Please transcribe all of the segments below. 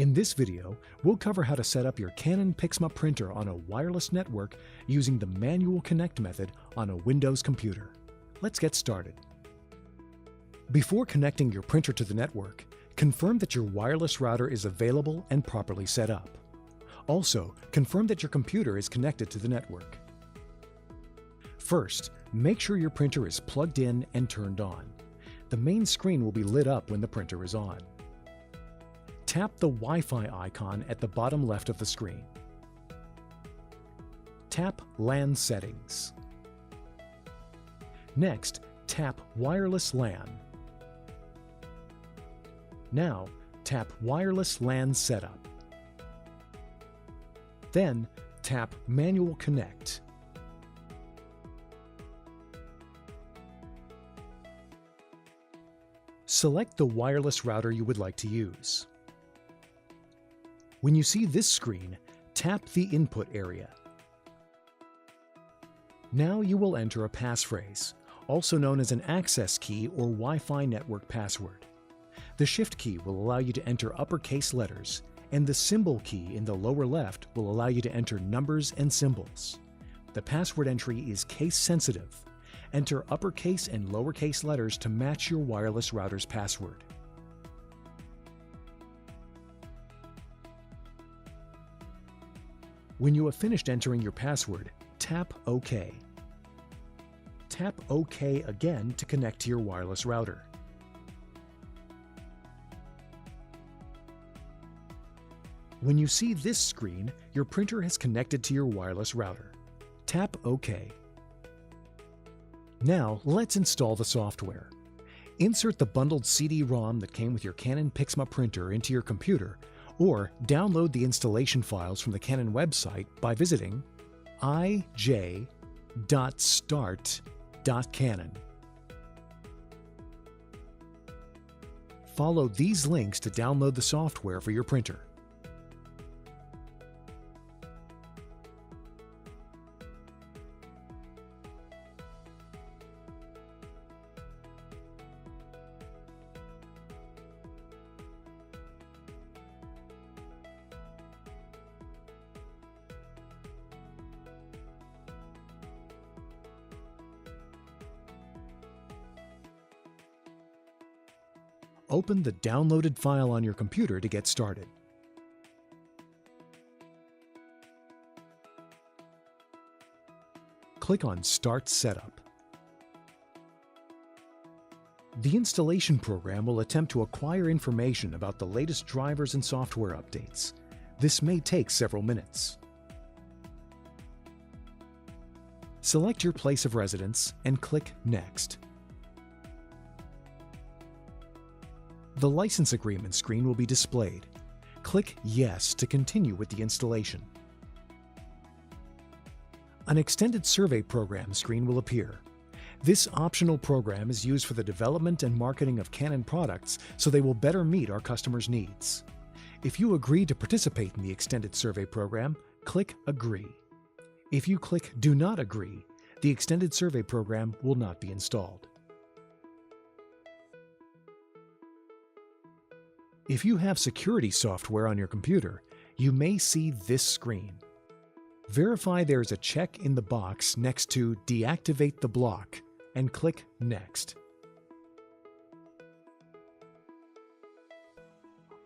In this video, we'll cover how to set up your Canon PIXMA printer on a wireless network using the manual connect method on a Windows computer. Let's get started. Before connecting your printer to the network, confirm that your wireless router is available and properly set up. Also, confirm that your computer is connected to the network. First, make sure your printer is plugged in and turned on. The main screen will be lit up when the printer is on. Tap the Wi-Fi icon at the bottom left of the screen. Tap LAN Settings. Next, tap Wireless LAN. Now, tap Wireless LAN Setup. Then, tap Manual Connect. Select the wireless router you would like to use. When you see this screen, tap the input area. Now you will enter a passphrase, also known as an access key or Wi-Fi network password. The Shift key will allow you to enter uppercase letters, and the symbol key in the lower left will allow you to enter numbers and symbols. The password entry is case sensitive. Enter uppercase and lowercase letters to match your wireless router's password. When you have finished entering your password, tap OK. Tap OK again to connect to your wireless router. When you see this screen, your printer has connected to your wireless router. Tap OK. Now, let's install the software. Insert the bundled CD-ROM that came with your Canon PIXMA printer into your computer, or download the installation files from the Canon website by visiting ij.start.canon. Follow these links to download the software for your printer. Open the downloaded file on your computer to get started. Click on Start Setup. The installation program will attempt to acquire information about the latest drivers and software updates. This may take several minutes. Select your place of residence and click Next. The license agreement screen will be displayed. Click Yes to continue with the installation. An extended survey program screen will appear. This optional program is used for the development and marketing of Canon products so they will better meet our customers' needs. If you agree to participate in the extended survey program, click Agree. If you click Do Not Agree, the extended survey program will not be installed. If you have security software on your computer, you may see this screen. Verify there is a check in the box next to Deactivate the block and click Next.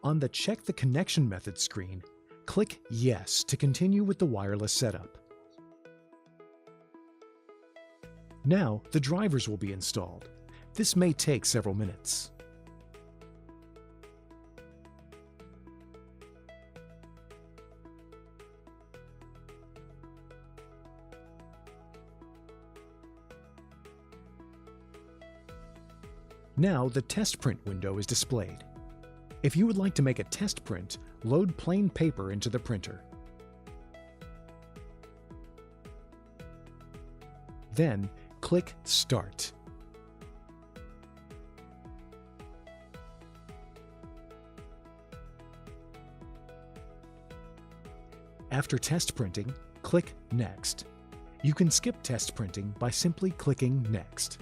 On the Check the Connection Method screen, click Yes to continue with the wireless setup. Now the drivers will be installed. This may take several minutes. Now the test print window is displayed. If you would like to make a test print, load plain paper into the printer. Then click Start. After test printing, click Next. You can skip test printing by simply clicking Next.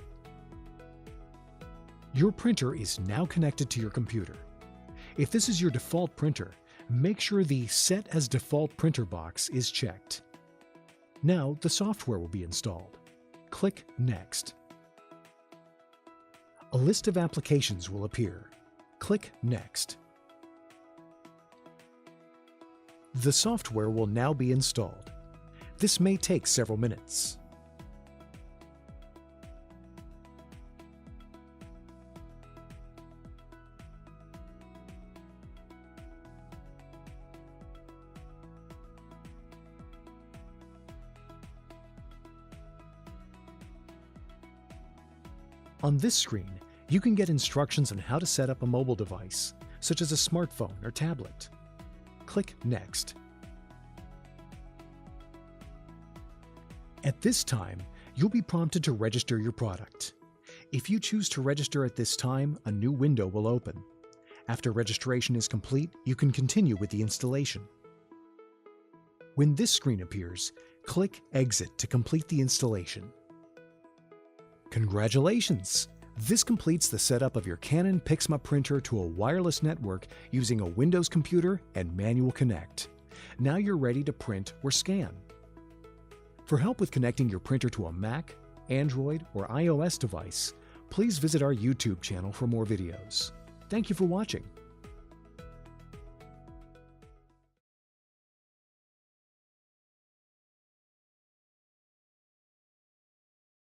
Your printer is now connected to your computer. If this is your default printer, Make sure the Set as Default Printer box is checked. Now the software will be installed. Click Next. A list of applications will appear. Click Next. The software will now be installed. This may take several minutes. On this screen, you can get instructions on how to set up a mobile device, such as a smartphone or tablet. Click Next. At this time, you'll be prompted to register your product. If you choose to register at this time, a new window will open. After registration is complete, you can continue with the installation. When this screen appears, click Exit to complete the installation. Congratulations! This completes the setup of your Canon PIXMA printer to a wireless network using a Windows computer and manual connect. Now you're ready to print or scan. For help with connecting your printer to a Mac, Android, or iOS device, please visit our YouTube channel for more videos. Thank you for watching.